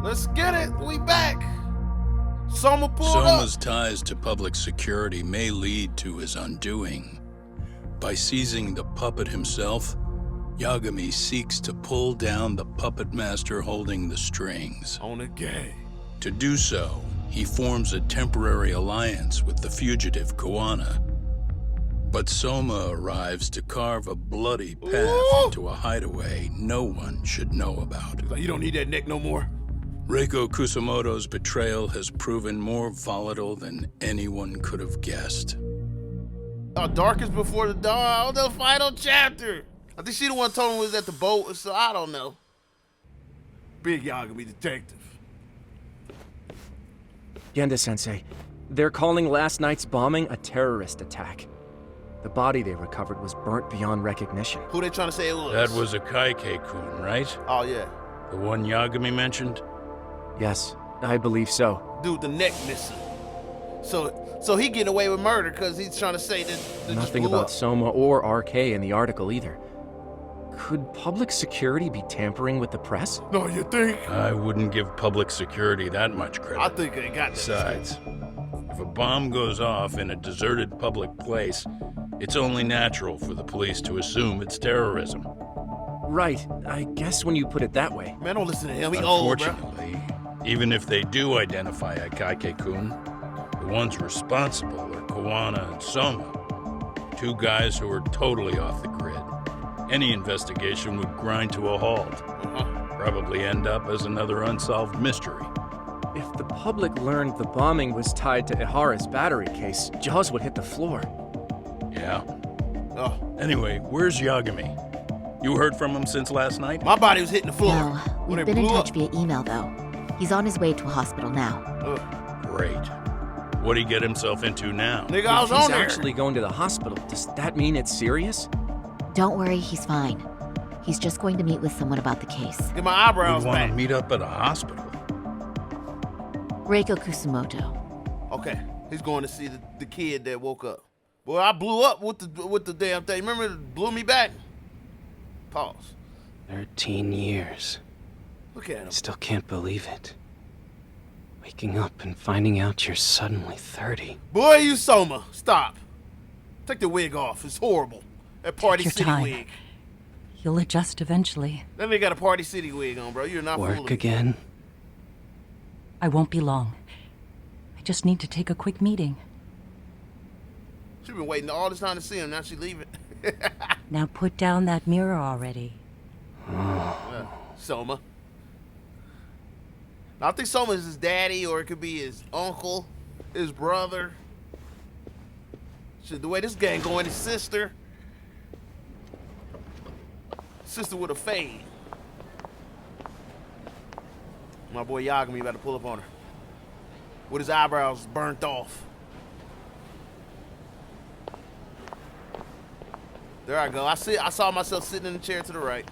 Let's get it. We back. Soma pulled up. Soma's ties to public security may lead to his undoing. By seizing the puppet himself, Yagami seeks to pull down the puppet master holding the strings. On the game. To do so, he forms a temporary alliance with the fugitive Koana. But Soma arrives to carve a bloody path into a hideaway no one should know about. You don't need that neck no more. Reiko Kusumoto's betrayal has proven more volatile than anyone could have guessed. Darkest Before the Dawn, the final chapter. I think she the one told me was at the boat, so I don't know. Big Yagami detective. Genda-sensei, they're calling last night's bombing a terrorist attack. The body they recovered was burnt beyond recognition. Who they trying to say it was? That was a Kaike-kun, right? Oh, yeah. The one Yagami mentioned? Yes, I believe so. Dude, the neck missing. So he getting away with murder because he's trying to say that Nothing about Soma or RK in the article either. Could public security be tampering with the press? No, you think? I wouldn't give public security that much credit. I think they got that. Besides, if a bomb goes off in a deserted public place, it's only natural for the police to assume it's terrorism. Right, I guess when you put it that way. Man, don't listen to him. He old, bro. Unfortunately, even if they do identify a Kaike-kun, the ones responsible are Koana and Soma, two guys who are totally off the grid. Any investigation would grind to a halt. Probably end up as another unsolved mystery. If the public learned the bombing was tied to Ohara's battery case, jaws would hit the floor. Yeah. Oh. Anyway, where's Yagami? You heard from him since last night? My body was hitting the floor. No, when we've they been in blew touch up. via email, though. He's on his way to a hospital now. Great. What'd he get himself into now? Nigga, I was If he's on there. actually going to the hospital, does that mean it's serious? Don't worry, he's fine. He's just going to meet with someone about the case. Get my eyebrows We want back. to meet up at a hospital. Reiko Kusumoto. Okay, he's going to see the kid that woke up. Boy, I blew up with the damn thing. Remember it blew me back? Pause. 13 years. Look at him. Still can't believe it. Waking up and finding out you're suddenly 30. Boy, you Soma. Stop. Take the wig off. It's horrible. That Party your City time. wig. You'll adjust eventually. That nigga got a Party City wig on, bro. You're not fooling Work me. again? I won't be long. I just need to take a quick meeting. She been waiting all this time to see him. Now she leaving. Now put down that mirror already. Soma. I think Soma is his daddy, or it could be his uncle, his brother. Shit, the way this gang going, his sister. Sister with a fade. My boy Yagami about to pull up on her. With his eyebrows burnt off. There I go. I saw myself sitting in the chair to the right.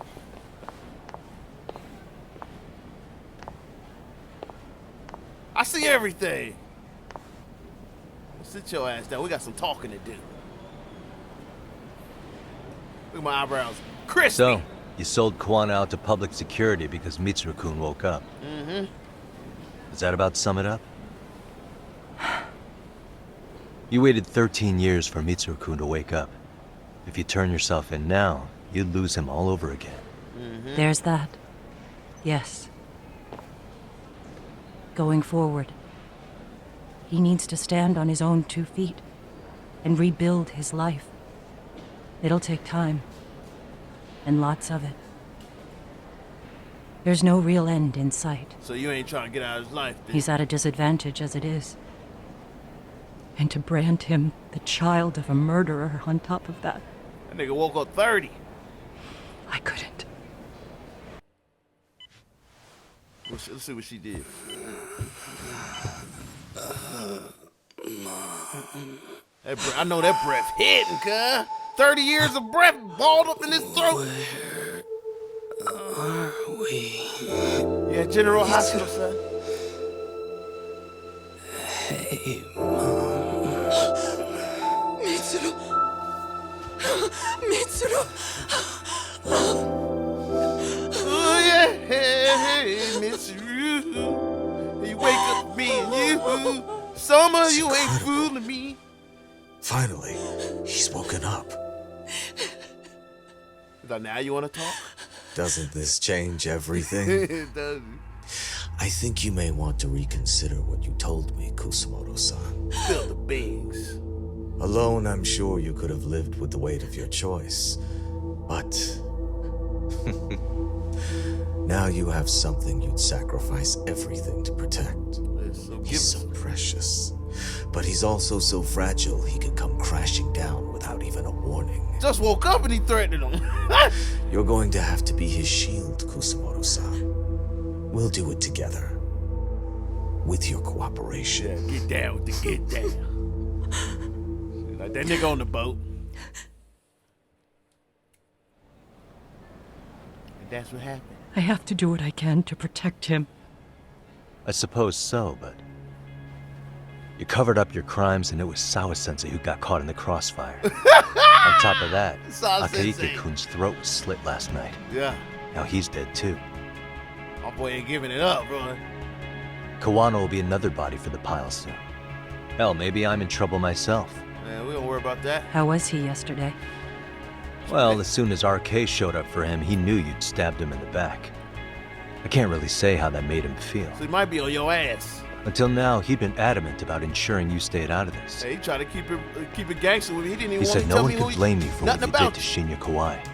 I see everything. Sit your ass down. We got some talking to do. Look at my eyebrows. Crispy. So, you sold Koana out to public security because Mitsuru-kun woke up. Mm-hmm. Does that about sum it up? You waited 13 years for Mitsuru-kun to wake up. If you turn yourself in now, you'd lose him all over again. Mm-hmm. There's that. Yes. Going forward, he needs to stand on his own 2 feet and rebuild his life. It'll take time, and lots of it. There's no real end in sight. So you ain't trying to get out of his life, dude. He's at a disadvantage as it is. And to brand him the child of a murderer on top of that, That nigga woke up 30. I couldn't. Let's see what she did. I know that breath hitting, cuz. 30 years of breath balled up in his throat. Are we? Yeah, General Hospital, son. Hey, Mom. Mitsuru! Mitsuru! Oh, yeah. Hey, Miss it's you. You wake up me and you. Summer, you ain't fooling me. Finally, he's woken up. Now you want to talk? Doesn't this change everything? It does. I think you may want to reconsider what you told me, Kusumoto-san. Spill the beans. Alone, I'm sure you could have lived with the weight of your choice. But now you have something you'd sacrifice everything to protect. He's so precious. But he's also so fragile he could come crashing down without even a warning. Just woke up and he threatened him. You're going to have to be his shield, Kusumoto-san. We'll do it together. With your cooperation. Yeah, get down with the get down. Like that nigga on the boat. And that's what happened. I have to do what I can to protect him. I suppose so, but... You covered up your crimes and it was Sawa-sensei who got caught in the crossfire. On top of that, Akaike-kun's throat was slit last night. Yeah. Now he's dead too. My boy ain't giving it up, bro. Kawano will be another body for the pile soon. Hell, maybe I'm in trouble myself. Man, we don't worry about that. How was he yesterday? Well, as soon as RK showed up for him, he knew you'd stabbed him in the back. I can't really say how that made him feel. So he might be on your ass. Until now, he'd been adamant about ensuring you stayed out of this. Hey, he tried to keep it gangster with me. He didn't even He want said to no tell one me who could blame you for what nothing you did about to Shinya Kawai.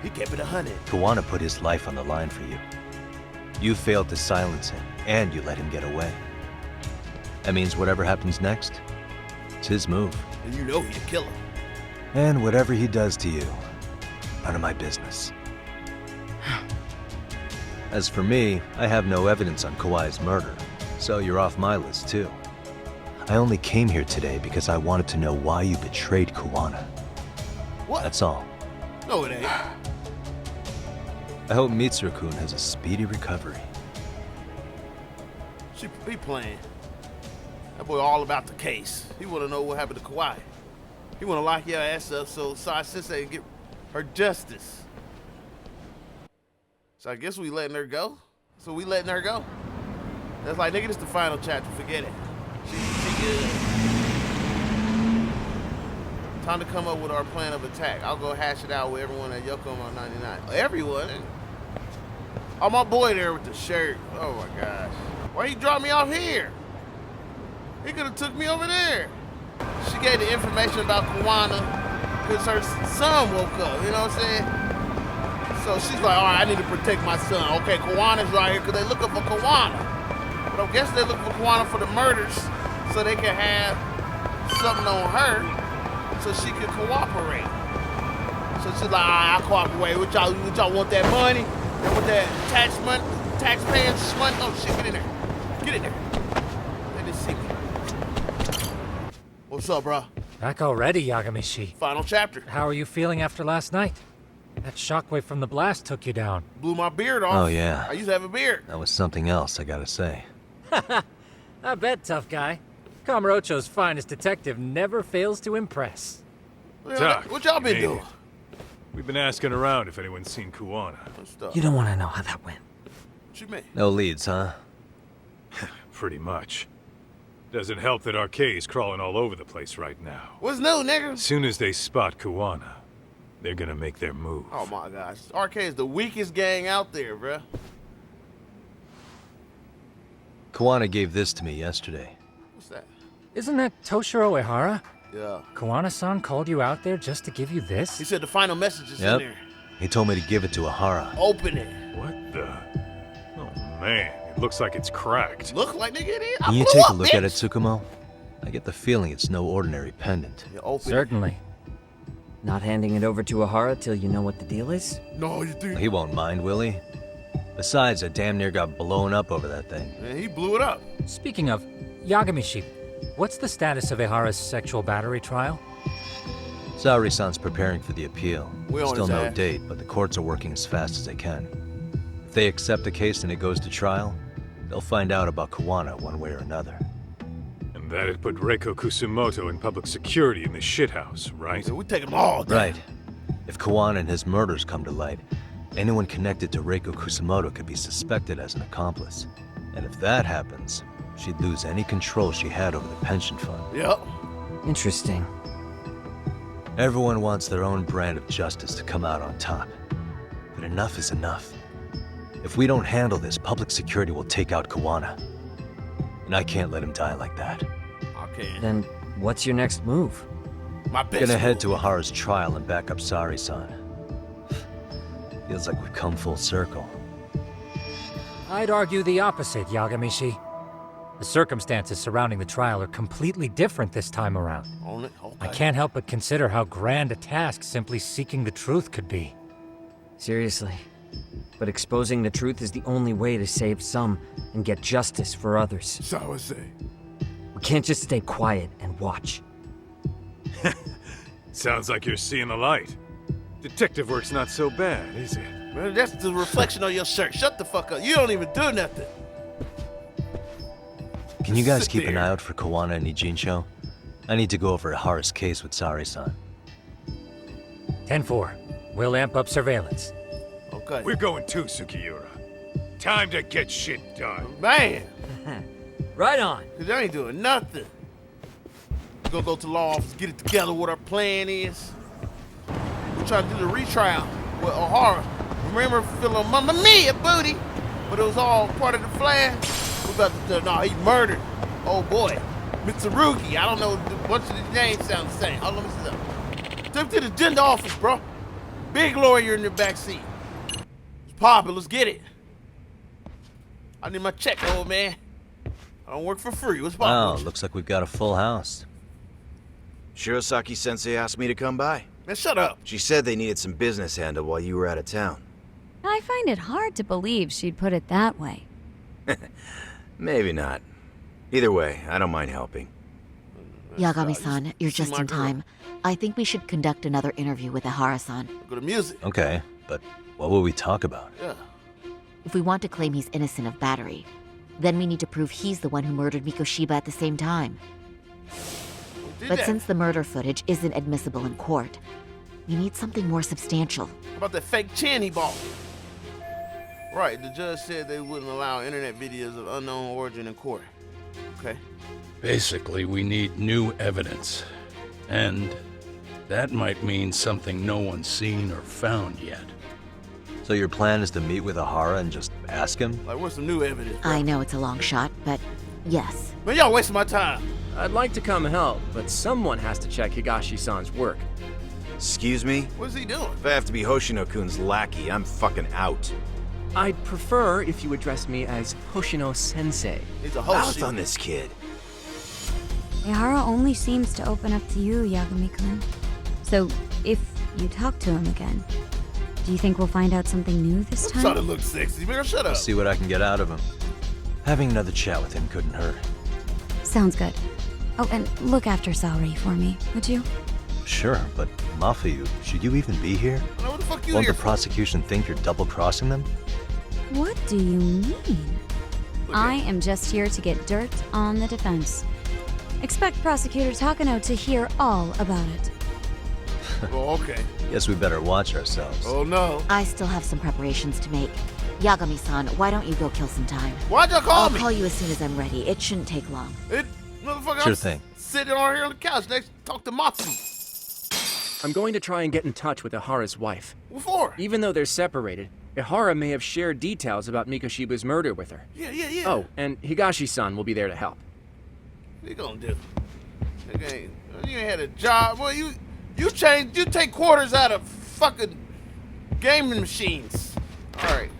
He kept it 100. Kawana put his life on the line for you. You failed to silence him, and you let him get away. That means whatever happens next, it's his move. And you know he's a killer. And whatever he does to you, none of my business. As for me, I have no evidence on Kawai's murder, so you're off my list too. I only came here today because I wanted to know why you betrayed Kawana. What? That's all. No, it ain't. I hope Mitsuru-kun has a speedy recovery. She be playing. That boy all about the case. He want to know what happened to Kawhi. He want to lock your ass up so Sai-sensei can get her justice. So I guess we letting her go? So we letting her go? That's like, nigga, this the final chapter. Forget it. She good. Time to come up with our plan of attack. I'll go hash it out with everyone at Yokohama 99. Everyone? Oh, my boy there with the shirt. Oh, my gosh. Why he drop me off here? He could have took me over there. She gave the information about Kawana because her son woke up. You know what I'm saying? So she's like, all right, I need to protect my son. Okay, Kawana's right here because they're looking for Kawana. But I guess they're looking for Kawana for the murders so they can have something on her so she can cooperate. So she's like, all right, I'll cooperate. What y'all want that money? And with that taxpaying money? Oh, shit, get in there. Get in there. Let this see me. What's up, bro? Back already, Yagamishi. Final chapter. How are you feeling after last night? That shockwave from the blast took you down. Blew my beard off. Oh, yeah. I used to have a beard. That was something else, I gotta say. I bet, tough guy. Kamurocho's finest detective never fails to impress. Doc, what y'all been doing? We've been asking around if anyone's seen Kuwana. You don't want to know how that went. What you mean? No leads, huh? Pretty much. Doesn't help that RK's crawling all over the place right now. What's new, nigga? As soon as they spot Kuwana, they're gonna make their move. Oh my gosh. RK is the weakest gang out there, bruh. Kawana gave this to me yesterday. What's that? Isn't that Toshiro Ohara? Yeah. Kawana-san called you out there just to give you this? He said the final message is in Yep. there. He told me to give it to Ohara. Open it. What the? Oh man, it looks like it's cracked. Look like nigga it is. Can you take a look at it, Tsukumo? I get the feeling it's no ordinary pendant. Yeah, open Certainly. Not handing it over to Ohara till you know what the deal is? it. No, you think? He won't mind, will he? Besides, I damn near got blown up over that thing. Man, he blew it up. Speaking of, Yagamishi, what's the status of Ohara's sexual battery trial? Saori-san's preparing for the appeal. We on Still his no ass. date, but the courts are working as fast as they can. If they accept the case and it goes to trial, they'll find out about Kawana one way or another. And that'd put Reiko Kusumoto in public security in the shithouse, right? Yeah, we take them all down. Right. If Kawana and his murders come to light, anyone connected to Reiko Kusamoto could be suspected as an accomplice. And if that happens, she'd lose any control she had over the pension fund. Yep. Interesting. Everyone wants their own brand of justice to come out on top. But enough is enough. If we don't handle this, public security will take out Kawana. And I can't let him die like that. Okay. Then what's your next move? My best Gonna head move. to Ohara's trial and back up Sari-san. Feels like we've come full circle. I'd argue the opposite, Yagamishi. The circumstances surrounding the trial are completely different this time around. On it? Okay. I can't help but consider how grand a task simply seeking the truth could be. Seriously. But exposing the truth is the only way to save some and get justice for others. So I would say. We can't just stay quiet and watch. Sounds like you're seeing the light. Detective work's not so bad, is it? Man, that's the reflection on your shirt. Shut the fuck up. You don't even do nothing. Can you guys Sit keep an there. eye out for Kawana and Ijincho? I need to go over Ohara's case with Sari-san. 10-4. We'll amp up surveillance. Okay. We're going too, Sukiura. Time to get shit done. Man, Right on. cause I ain't doing nothing. We're gonna go to the law office, get it together what our plan is. We're trying to do the retrial with Ohara. Remember feeling Mamma Mia booty? But it was all part of the plan. We're about to do, no, he murdered. Oh boy. Mitsurugi. I don't know, a bunch of these names sound the same. Hold on, let me see something. Take him to the agenda office, bro. Big lawyer in the back seat. Let's pop it, let's get it. I need my check, old man. I don't work for free. What's Wow, poppin'? looks like we've got a full house. Shirosaki-sensei asked me to come by. Man, shut up. She said they needed some business handled while you were out of town. I find it hard to believe she'd put it that way. Maybe not. Either way, I don't mind helping. Yagami-san, you're see just my in girl. time. I think we should conduct another interview with Ohara-san. Go to music. Okay, but what will we talk about? Yeah. If we want to claim he's innocent of battery, then we need to prove he's the one who murdered Mikoshiba at the same time. Did But that. since the murder footage isn't admissible in court, we need something more substantial. How about that fake chin he bought? Right, the judge said they wouldn't allow internet videos of unknown origin in court. Okay. Basically, we need new evidence. And that might mean something no one's seen or found yet. So your plan is to meet with Ohara and just ask him? Like, what's some new evidence? Bro? I know it's a long shot, but yes. Man, y'all wasting my time. I'd like to come help, but someone has to check Higashi-san's work. Excuse me? What's he doing? If I have to be Hoshino-kun's lackey, I'm fucking out. I'd prefer if you address me as Hoshino-sensei. He's a Mouth host. on this kid. Ihara only seems to open up to you, Yagami-kun. So, if you talk to him again, do you think we'll find out something new this I'm trying to time? look sexy, man. Shut up. See what I can get out of him. Having another chat with him couldn't hurt. Sounds good. Oh, and look after Saori for me, would you? Sure, but Mafuyu, should you even be here? I know what the fuck you Won't here the for? prosecution think you're double-crossing them? What do you mean? Look I at- am just here to get dirt on the defense. Expect Prosecutor Takano to hear all about it. Oh, okay. Guess we better watch ourselves. Oh, no. I still have some preparations to make. Yagami-san, why don't you go kill some time? Why'd y'all call I'll me? call you as soon as I'm ready. It shouldn't take long. It, motherfucker, Sure I'm thing. sitting on here on the couch next to talk to Matsu. I'm going to try and get in touch with Ihara's wife. What for? Even though they're separated, Ihara may have shared details about Mikoshiba's murder with her. Yeah. Oh, and Higashi-san will be there to help. What you gonna do? Okay, you ain't had a job. Well, you take quarters out of fucking gaming machines. All right,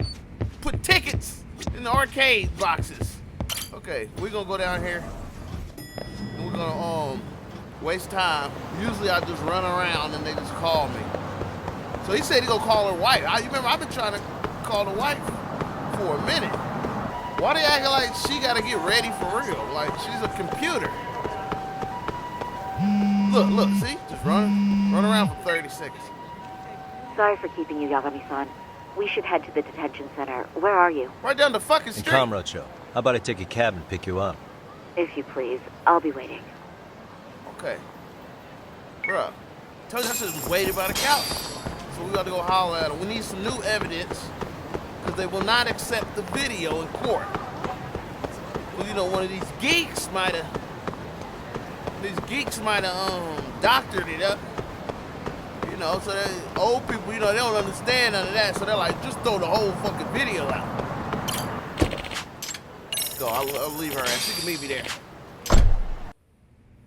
put tickets in the arcade boxes. Okay, we're gonna go down here and we're gonna waste time. Usually I just run around and they just call me. So he said he gonna call her wife. You remember I've been trying to call the wife for a minute. Why they acting like she gotta get ready for real? Like she's a computer. Look, see? Just run around for 30 seconds. Sorry for keeping you, Yagami-san. We should head to the detention center. Where are you? Right down the fucking And street. Kamurocho, how about I take a cab and pick you up? If you please. I'll be waiting. Okay. Bruh, told you I should have waited by the couch. So we got to go holler at them. We need some new evidence because they will not accept the video in court. Well, you know, one of these geeks might have doctored it up. You know, so they, old people, you know, they don't understand none of that. So they're like, just throw the whole fucking video out. Let's go. I'll leave her ass. She can meet me there.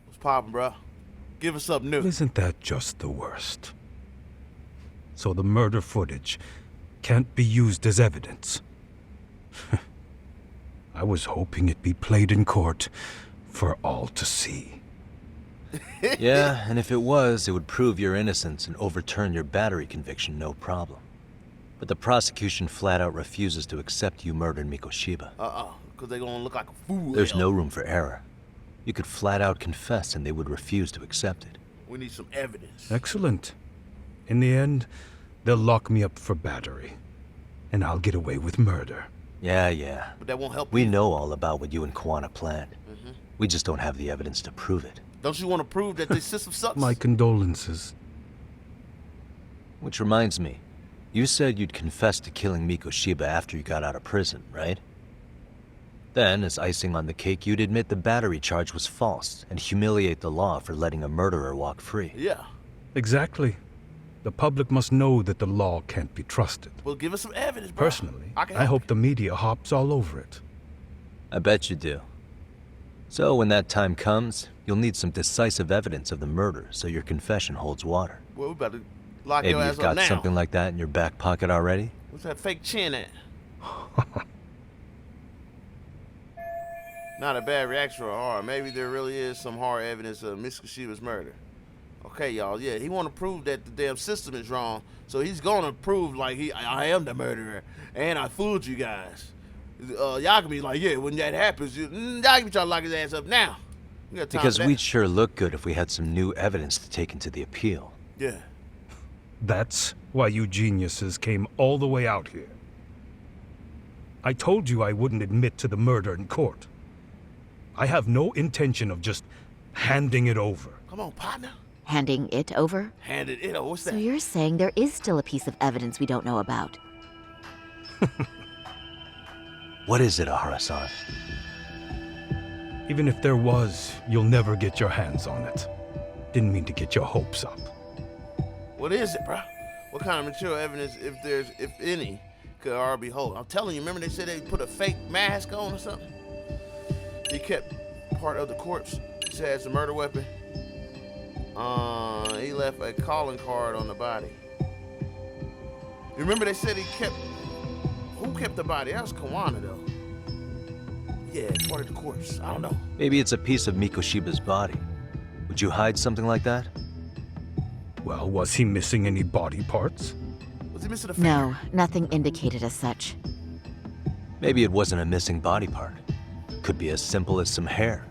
What's poppin', bro? Give us something new. Isn't that just the worst? So the murder footage can't be used as evidence. I was hoping it'd be played in court for all to see. Yeah, and if it was, it would prove your innocence and overturn your battery conviction, no problem. But the prosecution flat out refuses to accept you murdered Mikoshiba. Because they're gonna look like a fool. There's no room for error. You could flat out confess and they would refuse to accept it. We need some evidence. Excellent. In the end, they'll lock me up for battery. And I'll get away with murder. Yeah. But that won't help We know all about what you and Kwana planned. We just don't have the evidence to prove it. Don't you want to prove that this system sucks? My condolences. Which reminds me, you said you'd confess to killing Mikoshiba after you got out of prison, right? Then, as icing on the cake, you'd admit the battery charge was false and humiliate the law for letting a murderer walk free. Yeah. Exactly. The public must know that the law can't be trusted. Well, give us some evidence, bro. Personally, I hope the media hops all over it. I bet you do. So when that time comes, you'll need some decisive evidence of the murder so your confession holds water. Well, we about to lock Maybe your ass you've got up now. something like that in your back pocket already? What's that fake chin at? Not a bad reaction for Ohara. Maybe there really is some hard evidence of Mikoshiba's murder. Okay, y'all. Yeah, he want to prove that the damn system is wrong, so he's gonna prove like I am the murderer and I fooled you guys. Y'all can be like, yeah, when that happens, y'all can be trying to lock his ass up now. We got time Because for that. we'd sure look good if we had some new evidence to take into the appeal. Yeah. That's why you geniuses came all the way out here. I told you I wouldn't admit to the murder in court. I have no intention of just handing it over. Come on, partner. Handing it over? Handed it over. What's that? So you're saying there is still a piece of evidence we don't know about? What is it, Ohara-san? Even if there was, you'll never get your hands on it. Didn't mean to get your hopes up. What is it, bro? What kind of material evidence, if any, could Ohara behold? I'm telling you, remember they said they put a fake mask on or something? He kept part of the corpse. He said it's a murder weapon. He left a calling card on the body. You remember they said he kept... Who kept the body? That was Kwana, though. Yeah, it's part of the corpse. I don't know. Maybe it's a piece of Mikoshiba's body. Would you hide something like that? Well, was he missing any body parts? Was he missing a finger? No, nothing indicated as such. Maybe it wasn't a missing body part. Could be as simple as some hair.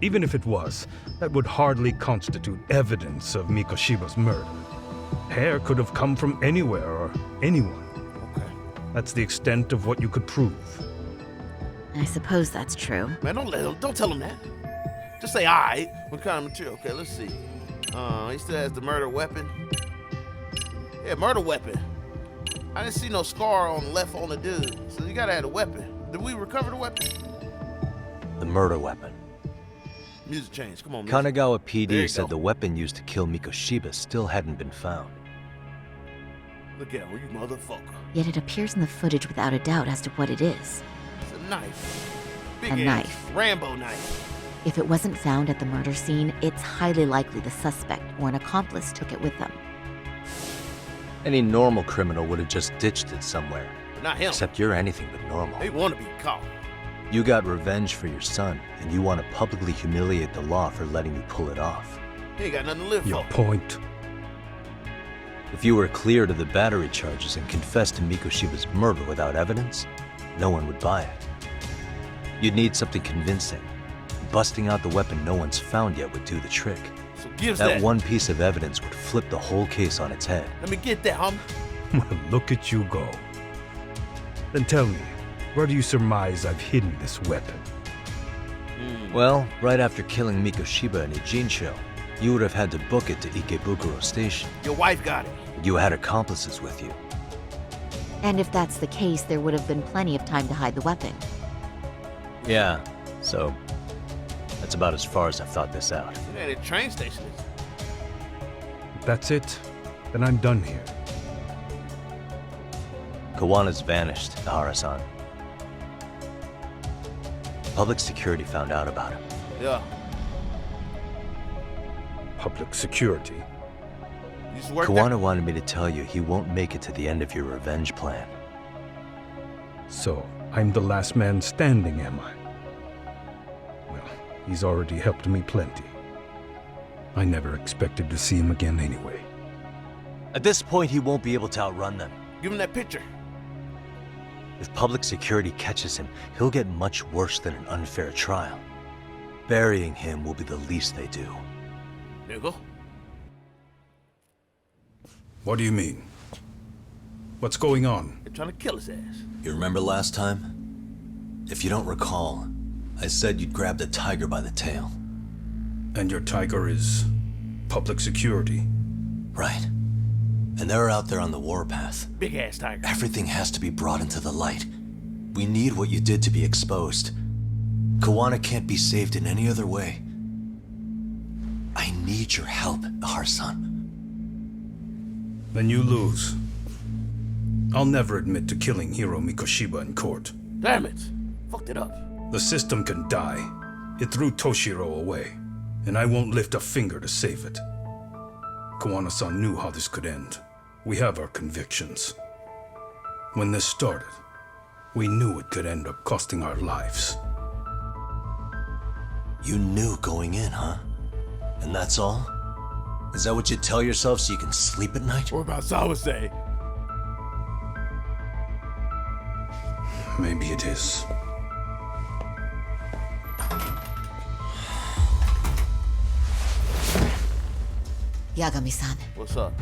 Even if it was, that would hardly constitute evidence of Mikoshiba's murder. Hair could have come from anywhere or anyone. Okay. That's the extent of what you could prove. I suppose that's true. Man, don't tell him that. Just say, all right. What kind of material? Okay, let's see. He still has the murder weapon. Yeah, murder weapon. I didn't see no scar on the left on the dude. So you gotta have a weapon. Did we recover the weapon? The murder weapon. Music change. Come on, music. Kanagawa PD There you said go. the weapon used to kill Mikoshiba still hadn't been found. Look at him, you motherfucker. Yet it appears in the footage without a doubt as to what it is. It's a knife. Big A ass knife. Rambo knife. If it wasn't found at the murder scene, it's highly likely the suspect or an accomplice took it with them. Any normal criminal would have just ditched it somewhere. But not him. Except you're anything but normal. They want to be caught. You got revenge for your son, and you want to publicly humiliate the law for letting you pull it off. He ain't got nothing to live Your for. point. If you were cleared of the battery charges and confessed to Mikoshiba's murder without evidence, no one would buy it. You'd need something convincing. Busting out the weapon no one's found yet would do the trick. So gives That one piece of evidence would flip the whole case on its head. Let me get that, homie. Well, look at you go. Then tell me, where do you surmise I've hidden this weapon? Well, right after killing Mikoshiba in Ijin show, You would have had to book it to Ikebukuro Station. Your wife got it. You had accomplices with you. And if that's the case, there would have been plenty of time to hide the weapon. Yeah, so that's about as far as I've thought this out. It ain't a train station. That's it? Then I'm done here. Kawana's vanished, Ohara-san. Public security found out about him. Yeah. Public security? Kawana wanted me to tell you he won't make it to the end of your revenge plan. So, I'm the last man standing, am I? Well, he's already helped me plenty. I never expected to see him again anyway. At this point, he won't be able to outrun them. Give him that picture. If public security catches him, he'll get much worse than an unfair trial. Burying him will be the least they do. There you go. What do you mean? What's going on? They're trying to kill his ass. You remember last time? If you don't recall, I said you'd grab the tiger by the tail. And your tiger is public security? Right. And they're out there on the warpath. Big ass tiger. Everything has to be brought into the light. We need what you did to be exposed. Kawana can't be saved in any other way. I need your help, Ohara-san. Then you lose. I'll never admit to killing Hiro Mikoshiba in court. Damn it. Fucked it up. The system can die. It threw Toshiro away, and I won't lift a finger to save it. Kawana-san knew how this could end. We have our convictions. When this started, we knew it could end up costing our lives. You knew going in, huh? And that's all? Is that what you tell yourself so you can sleep at night? What about Sawase? Maybe it is. Yagami-san. What's up?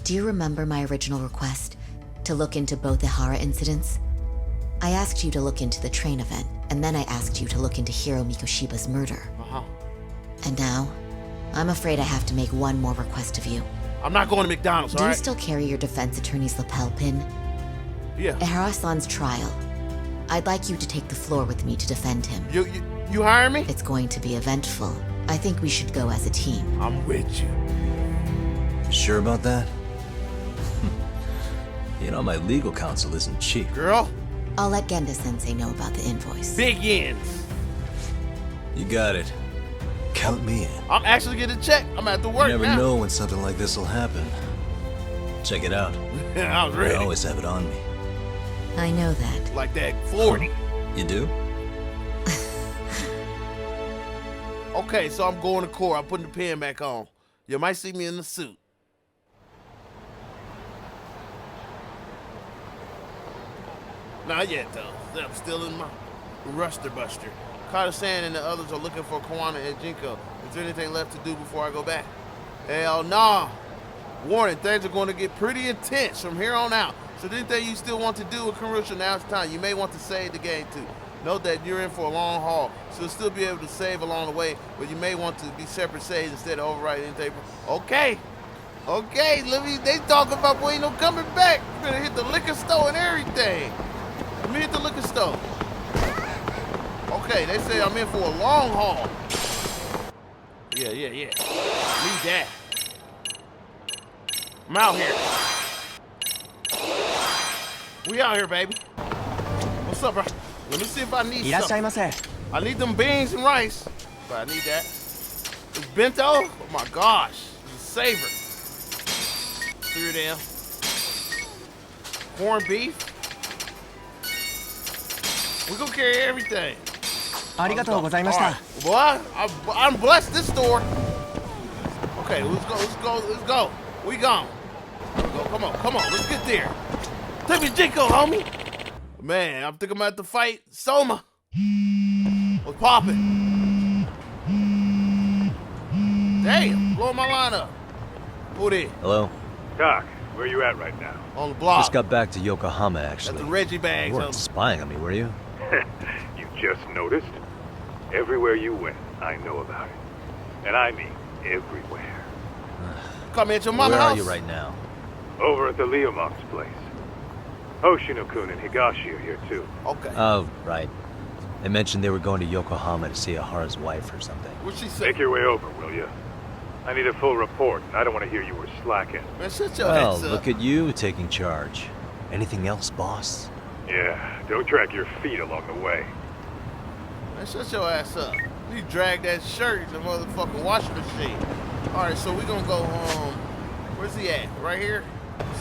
Do you remember my original request to look into both Ohara incidents? I asked you to look into the train event, and then I asked you to look into Hiro Mikoshiba's murder. Uh-huh. And now, I'm afraid I have to make one more request of you. I'm not going to McDonald's, all Do right? you still carry your defense attorney's lapel pin? Yeah. Ohara-san's trial. I'd like you to take the floor with me to defend him. You hire me? It's going to be eventful. I think we should go as a team. I'm with you. Sure about that? You know, my legal counsel isn't cheap. Girl? I'll let Genda-sensei know about the invoice. Big ends. You got it. Count me in. I'm actually getting a check. I'm at the work now. You never know when something like this will happen. Check it out. I was ready. I always have it on me. I know that. Like that 40. You do? Okay, so I'm going to court. I'm putting the pen back on. You might see me in the suit. Not yet, though. I'm still in my Ruster Buster. Carter-san and the others are looking for Kawana and Jinko. Is there anything left to do before I go back? Hell nah. Warning, things are going to get pretty intense from here on out. So anything you still want to do with Karusha, now it's time. You may want to save the game too. Note that you're in for a long haul, so you'll still be able to save along the way, but you may want to be separate saves instead of overwriting anything. Okay. Okay, they talking about we ain't no coming back. We're gonna hit the liquor store and everything. Let me hit the liquor store. Okay, they say I'm in for a long haul. Yeah. Need that. I'm out here. We out here, baby. What's up, bro? Let me see if I need something. I need them beans and rice, but I need that. This bento? Oh my gosh, it's a savor. 3 of them. Corned beef. We gonna carry everything. Boy, I'm blessed this store. Okay, let's go. We gone. Come on, let's get there. Take me Jinko, homie. Man, I'm thinking I'm about to fight Soma. What's poppin'? Damn, blowing my line up. Who there? Hello? Doc, where you at right now? On the block. Just got back to Yokohama, actually. At the Reggie bags. You weren't spying on me, were you? You just noticed? Everywhere you went, I know about it. And I mean everywhere. Come at your mama's Where house. are you right now? Over at the Leomok's place. Hoshino-kun and Higashi are here too. Okay. Oh, right. They mentioned they were going to Yokohama to see Ohara's wife or something. What'd she say? Make your way over, will you? I need a full report, and I don't want to hear you were slacking. Man, shut your Well, ass up. look at you taking charge. Anything else, boss? Yeah, don't drag your feet along the way. Man, shut your ass up. You drag that shirt in the motherfucking washing machine. Alright, so we gonna go, where's he at? Right here?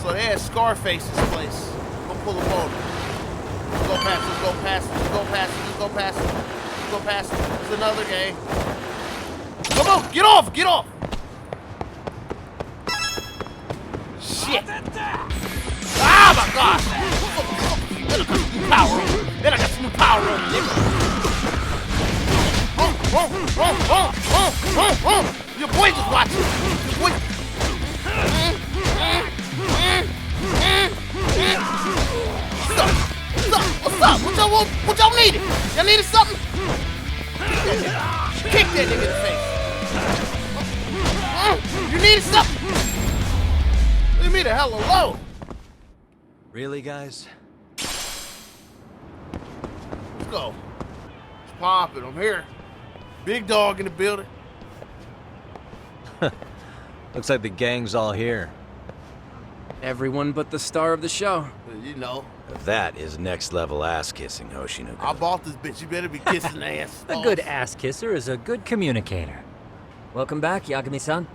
So they had Scarface's place. Go pull him over. Let's go past him, let's go past him, let's go past him, let's go past him. Let's go past him. There's another gang. Come on, get off, get off! Shit! Ah, my God! Then I got some new power on me. Then I got some new power on me, nigga. Your boy just watching. Your boy. What's up? What y'all needed? Y'all needed something? Kick that nigga in the face. You needed something? Leave me the hell alone. Really, guys? Let's go. It's popping. I'm here. Big dog in the building. Looks like the gang's all here. Everyone but the star of the show. You know. That is next level ass kissing, Hoshino. I bought this bitch. You better be kissing ass. A good ass kisser is a good communicator. Welcome back, Yagami-san.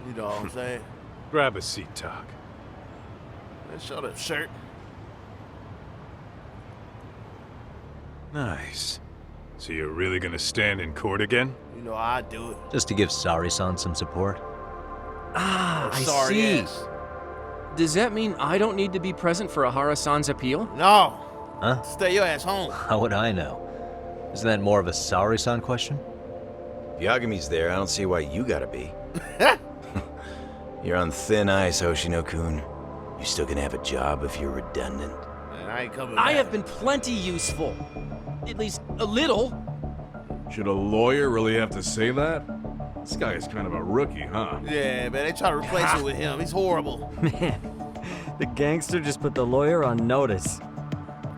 You know what I'm saying? Grab a seat, Talk. Let's show that shirt. Nice. So you're really gonna stand in court again? You know I do it. Just to give Sari-san some support. Ah, I Sorry see. ass. Does that mean I don't need to be present for Ohara-san's appeal? No. Huh? Stay your ass home. How would I know? Isn't that more of a Sari-san question? If Yagami's there, I don't see why you gotta be. You're on thin ice, Hoshino-kun. You still gonna have a job if you're redundant? Man, I ain't coming I back. have been plenty useful. At least a little. Should a lawyer really have to say that? This guy is kind of a rookie, huh? Yeah, man, they try to replace it with him. He's horrible. Man, the gangster just put the lawyer on notice.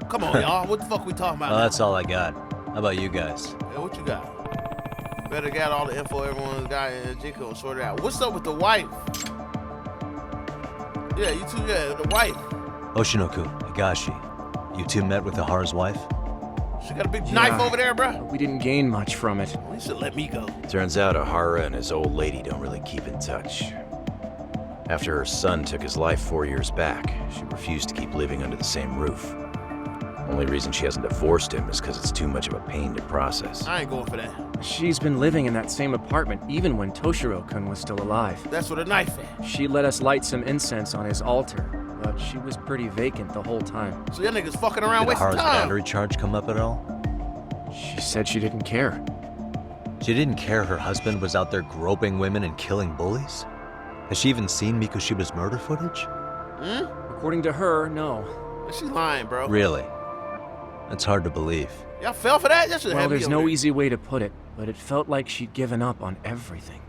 Come on, y'all. What the fuck we talking about Well, now? that's all I got. How about you guys? Hey, what you got? Better got all the info everyone's got in Jinko sorted out. What's up with the wife? Yeah, you two, yeah, the wife. Hoshino-kun, Higashi, you two met with Ohara's wife? She got a big knife over there, bruh. We didn't gain much from it. You should let me go. Turns out Ohara and his old lady don't really keep in touch. After her son took his life 4 years back, she refused to keep living under the same roof. Only reason she hasn't divorced him is because it's too much of a pain to process. I ain't going for that. She's been living in that same apartment even when Toshiro-kun was still alive. That's where the knife at. She let us light some incense on his altar, but she was pretty vacant the whole time. So y'all niggas fucking around Did wasting Ohara's time. battery charge come up at all? She said she didn't care. She didn't care her husband was out there groping women and killing bullies? Has she even seen Mikoshiba's murder footage? Hmm? According to her, no. She's lying, bro. Really? That's hard to believe. Y'all fell for that? Y'all should Well, have me there's over no there. easy way to put it, but it felt like she'd given up on everything.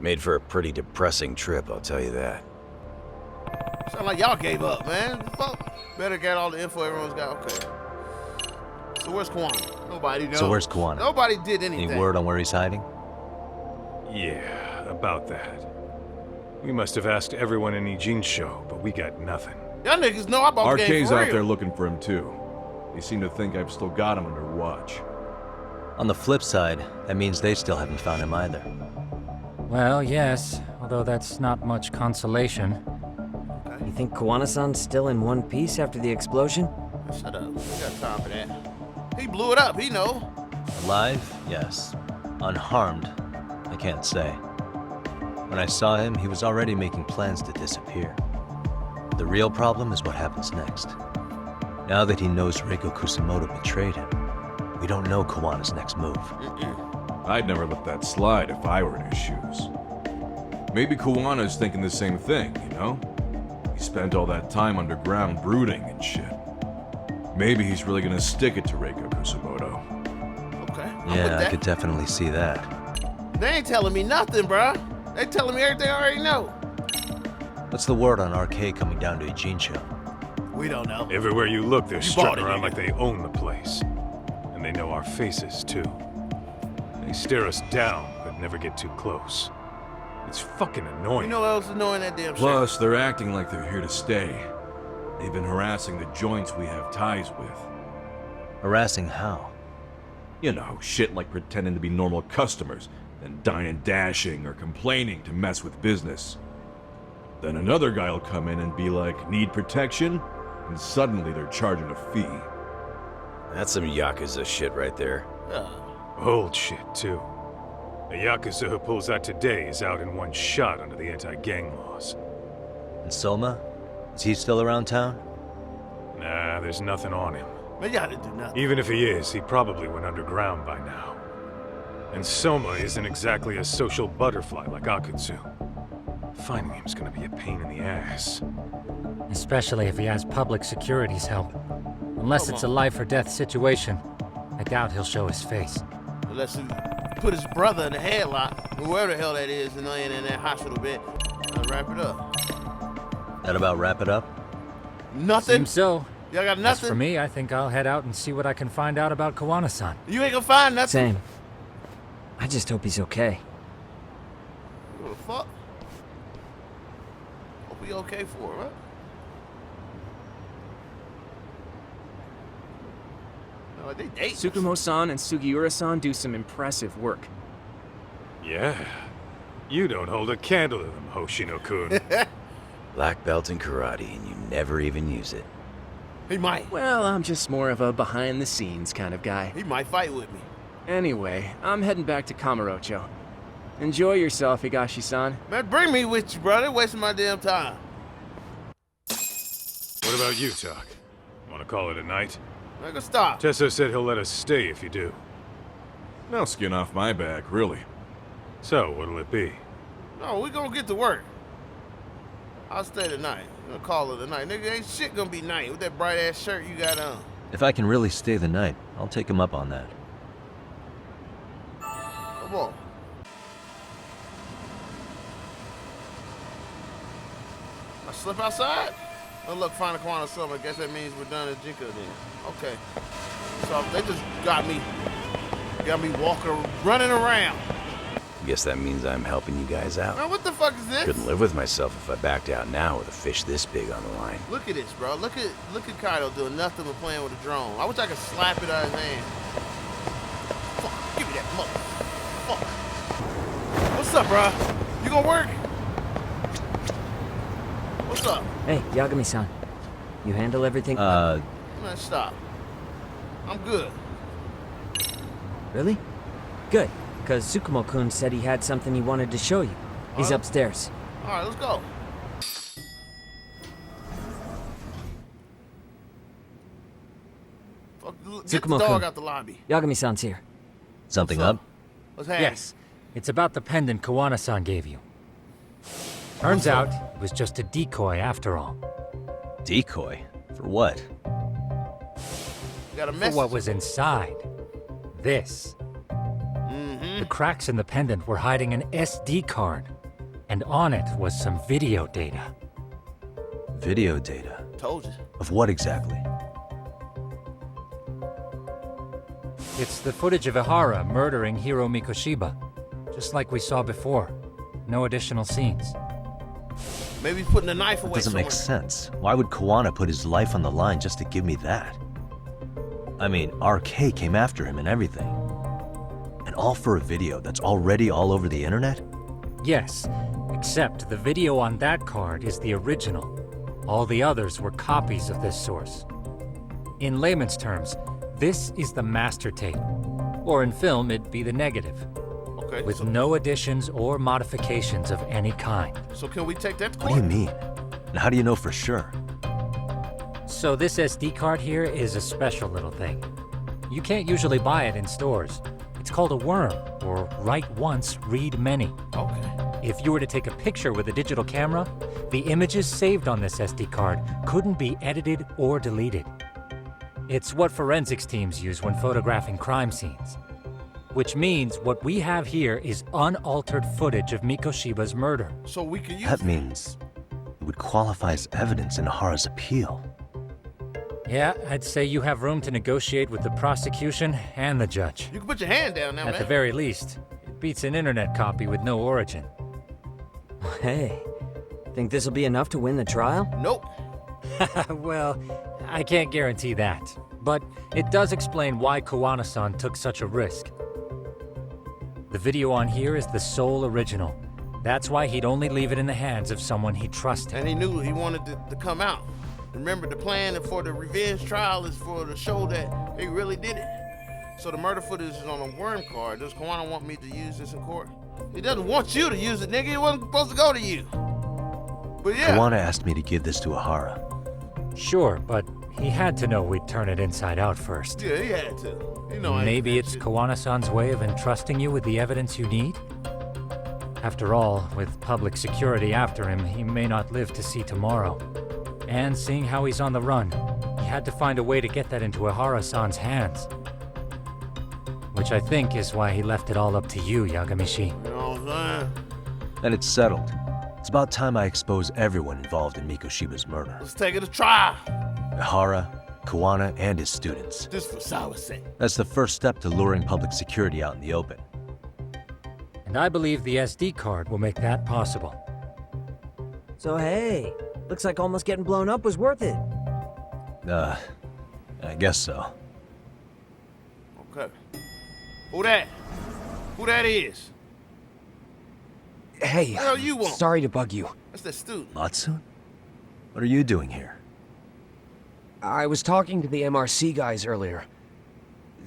Made for a pretty depressing trip, I'll tell you that. Sound like y'all gave up, man. Fuck. Better get all the info everyone's got. Okay. So where's Kwan? Nobody knows. So where's Kwan? Nobody did anything. Any word on where he's hiding? Yeah, about that. We must have asked everyone in Ijincho, but we got nothing. Y'all niggas know I bought the game RK's for out real. there looking for him too. They seem to think I've still got him under watch. On the flip side, that means they still haven't found him either. Well, yes, although that's not much consolation. You think Kawana-san's still in one piece after the explosion? Shut up. We got time for that. He blew it up. He know. Alive? Yes. Unharmed? I can't say. When I saw him, he was already making plans to disappear. The real problem is what happens next. Now that he knows Reiko Kusamoto betrayed him, we don't know Kawana's next move. I'd never let that slide if I were in his shoes. Maybe Kawana's thinking the same thing, you know? He spent all that time underground brooding and shit. Maybe he's really gonna stick it to Reiko Kusamoto. Okay. Yeah, I could definitely see that. They ain't telling me nothing, bruh. They telling me everything I already know. What's the word on RK coming down to Ijincho? We don't know. Everywhere you look, they're strutting around nigga. like they own the place. And they know our faces, too. They stare us down, but never get too close. It's fucking annoying. You know what else is annoying, that damn shit? Plus, they're acting like they're here to stay. They've been harassing the joints we have ties with. Harassing how? You know, shit like pretending to be normal customers, then dine and dashing or complaining to mess with business. Then another guy will come in and be like, need protection? And suddenly they're charging a fee. That's some Yakuza shit right there. Old shit, too. A Yakuza who pulls that today is out in one shot under the anti-gang laws. And Soma? Is he still around town? Nah, there's nothing on him. Man, y'all didn't do nothing. Even if he is, he probably went underground by now. And Soma isn't exactly a social butterfly like Akutsu. Finding him's gonna be a pain in the ass. Especially if he has public security's help. Unless it's a life or death situation, I doubt he'll show his face. Unless he put his brother in the headlock, whoever the hell that is, and laying in that hospital bed. Let's wrap it up. That about wrap it up? Nothing? Seems so. Y'all got As nothing? for me, I think I'll head out and see what I can find out about Kawana-san. You ain't gonna find nothing? Same. I just hope he's okay. What the fuck? Hope he okay for it, right? No, they date. Tsukumo-san and Sugiura-san do some impressive work. Yeah. You don't hold a candle to them, Hoshino-kun. Black belt in karate, and you never even use it. He might. Well, I'm just more of a behind-the-scenes kind of guy. He might fight with me. Anyway, I'm heading back to Kamurocho. Enjoy yourself, Higashi-san. Man, bring me with you, brother. Wasting my damn time. What about you, Tak? Wanna call it a night? Nigga, stop. Tesso said he'll let us stay if you do. No skin off my back, really. So, what'll it be? No, we gonna get to work. I'll stay tonight. I'm gonna call it a night. Nigga, ain't shit gonna be night with that bright ass shirt you got on. If I can really stay the night, I'll take him up on that. Come on. I slip outside? Oh, look, find a Kawana Summer. I guess that means we're done at Jinko then. Okay. So they just got me walking, running around. Guess that means I'm helping you guys out. Man, what the fuck is this? Couldn't live with myself if I backed out now with a fish this big on the line. Look at this, bro. Look at Kaido doing nothing but playing with a drone. I wish I could slap it out of his hand. Fuck, give me that mother. Fuck. What's up, bro? You gonna work? What's up? Hey, Yagami-san. You handle everything? Man, stop. I'm good. Really? Good, because Tsukumo-kun said he had something he wanted to show you. He's upstairs. All right, let's go. Get the dog out the lobby. Yagami-san's here. Something up? Let's have Yes. It's about the pendant Kawana-san gave you. Turns out, it was just a decoy after all. Decoy? For what? Got a For message. what was inside. This. The cracks in the pendant were hiding an SD card. And on it was some video data. Video data? Told you. Of what exactly? It's the footage of Ohara murdering Hiro Mikoshiba. Just like we saw before. No additional scenes. Maybe he's putting a knife away Doesn't somewhere. make sense. Why would Kawana put his life on the line just to give me that? I mean, RK came after him and everything. And all for a video that's already all over the internet? Yes, except the video on that card is the original. All the others were copies of this source. In layman's terms, this is the master tape. Or in film, it'd be the negative. Okay. With no additions or modifications of any kind. So can we take that to What court? do you mean? And how do you know for sure? So this SD card here is a special little thing. You can't usually buy it in stores. It's called a worm, or write once, read many. Okay. If you were to take a picture with a digital camera, the images saved on this SD card couldn't be edited or deleted. It's what forensics teams use when photographing crime scenes. Which means what we have here is unaltered footage of Mikoshiba's murder. So we can use That means it would qualify as evidence in Ohara's appeal. Yeah, I'd say you have room to negotiate with the prosecution and the judge. You can put your hand down now, man. At the very least, it beats an internet copy with no origin. Hey, think this'll be enough to win the trial? Nope. Well, I can't guarantee that. But it does explain why Kowana-san took such a risk. The video on here is the sole original. That's why he'd only leave it in the hands of someone he trusted. And he knew he wanted to come out. Remember, the plan for the revenge trial is for to show that he really did it. So the murder footage is on a worm card. Does Kowana want me to use this in court? He doesn't want you to use it, nigga. It wasn't supposed to go to you. But yeah. Kowana asked me to give this to Ohara. Sure, but he had to know we'd turn it inside out first. Yeah, he had to. You know, maybe it's Kowana-san's way of entrusting you with the evidence you need? After all, with public security after him, he may not live to see tomorrow. And seeing how he's on the run, he had to find a way to get that into Ohara-san's hands. Which I think is why he left it all up to you, Yagamishi. You know what I'm saying? And it's settled. It's about time I expose everyone involved in Mikoshiba's murder. Let's take it to trial. Ohara, Kowana, and his students. Just for Sawa's sake. That's the first step to luring public security out in the open. And I believe the SD card will make that possible. So hey, looks like almost getting blown up was worth it. I guess so. Okay. Who that? Who that is? Hey, What the hell you want? sorry to bug you. That's that student. Matsu? What are you doing here? I was talking to the MRC guys earlier.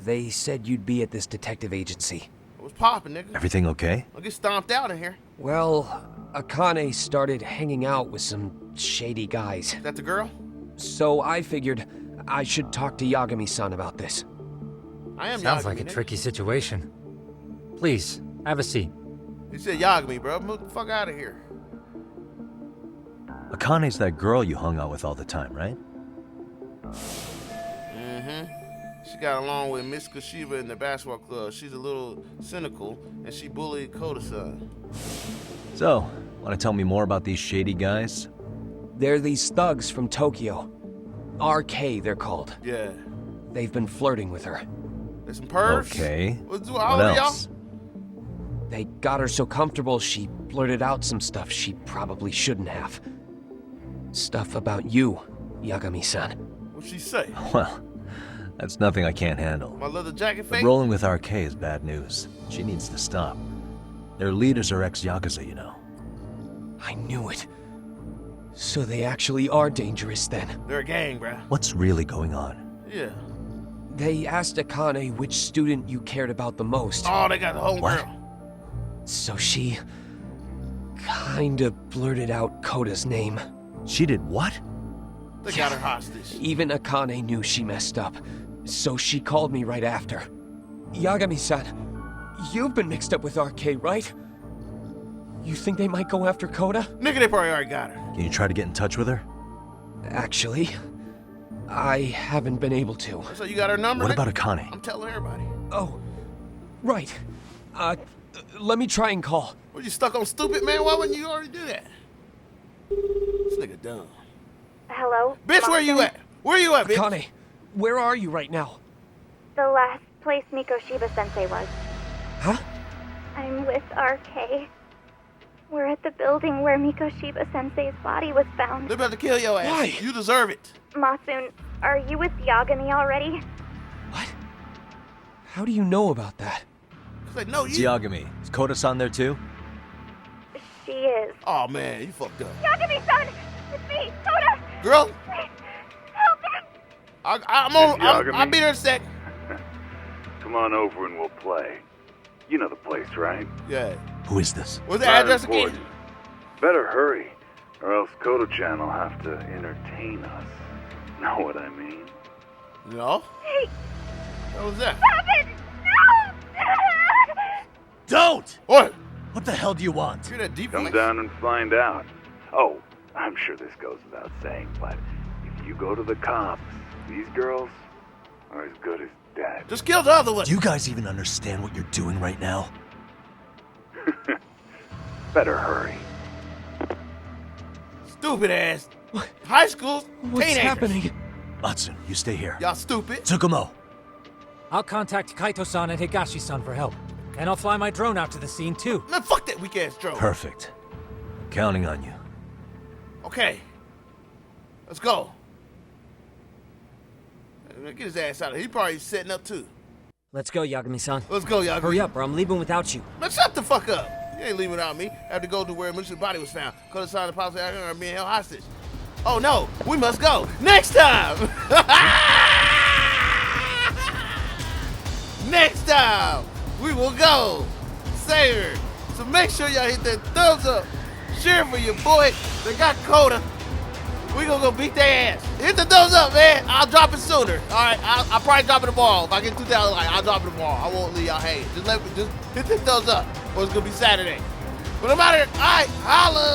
They said you'd be at this detective agency. What's poppin', nigga? Everything okay? I'll get stomped out in here. Well, Akane started hanging out with some shady guys. Is that the girl? So I figured I should talk to Yagami-san about this. I am Sounds Yagami, like a nigga. tricky situation. Please, have a seat. You said Yagami, bro. Move the fuck out of here. Akane's that girl you hung out with all the time, right? Mm-hmm. She got along with Miss Koshiba in the basketball club. She's a little cynical, and she bullied Koda-san. So, want to tell me more about these shady guys? They're these thugs from Tokyo. RK, they're called. Yeah. They've been flirting with her. There's some pervs. Okay. How old are y'all? They got her so comfortable she blurted out some stuff she probably shouldn't have. Stuff about you, Yagami-san. What'd she say? Well, that's nothing I can't handle. My leather jacket But fake? rolling with RK is bad news. She needs to stop. Their leaders are ex-Yakuza, you know. I knew it. So they actually are dangerous then. They're a gang, bruh. What's really going on? Yeah. They asked Akane which student you cared about the most. Oh, they got the whole girl. So she kinda blurted out Koda's name. She did what? They got her hostage. Even Akane knew she messed up, so she called me right after. Yagami-san, you've been mixed up with RK, right? You think they might go after Koda? Nigga, they probably already got her. Can you try to get in touch with her? Actually, I haven't been able to. So you got her number? What nigga? about Akane? I'm telling everybody. Oh, right. Let me try and call. Were you stuck on stupid, man? Why wouldn't you already do that? This nigga dumb. Hello? Bitch, where you at? Where you at, bitch? Akane, where are you right now? The last place Mikoshiba-sensei was. Huh? I'm with RK. We're at the building where Mikoshiba-sensei's body was found. They're about to kill your ass. Why? You deserve it. Masun, are you with Yagami already? How do you know about that? Cause I know It's you. Yagami. Is Koda-san there too? She is. Oh, man, you fucked up. Yagami-san! It's me, Koda! Girl? Please, help me! I'll be there in a sec. Come on over and we'll play. You know the place, right? Yeah. Who is this? What's the Not address important. again? Better hurry, or else Kodo-chan will have to entertain us. Know what I mean? No? Hey! What was that? Stop it! No! Don't! What? What the hell do you want? Hear that deep Come voice? down and find out. Oh, I'm sure this goes without saying, but if you go to the cops, these girls are as good as dead. Just kill the other one. Do you guys even understand what you're doing right now? Better hurry. Stupid ass. High school What's teenagers. happening? Matsu, you stay here. Y'all stupid. Tsukumo. I'll contact Kaito-san and Higashi-san for help. And I'll fly my drone out to the scene too. Man, fuck that weak ass drone. Perfect. Counting on you. Okay. Let's go. Get his ass out of here. He probably setting up too. Let's go, Yagami-san. Let's go, Yagami. Hurry up, or I'm leaving without you. Man, shut the fuck up. You ain't leaving without me. I have to go to where Mitchell's body was found. Cause the sign of policy are being held hostage. Oh no, we must go. Next time! Next time, we will go. Save her. So make sure y'all hit that thumbs up. Share for your boy that got Coda. We gonna go beat their ass. Hit the thumbs up, man. I'll drop it sooner. All right, I'll probably drop it tomorrow. If I get 2,000 likes, I'll drop it tomorrow. I won't leave y'all hanging. Just hit the thumbs up, or it's gonna be Saturday. But no matter, all right, holla.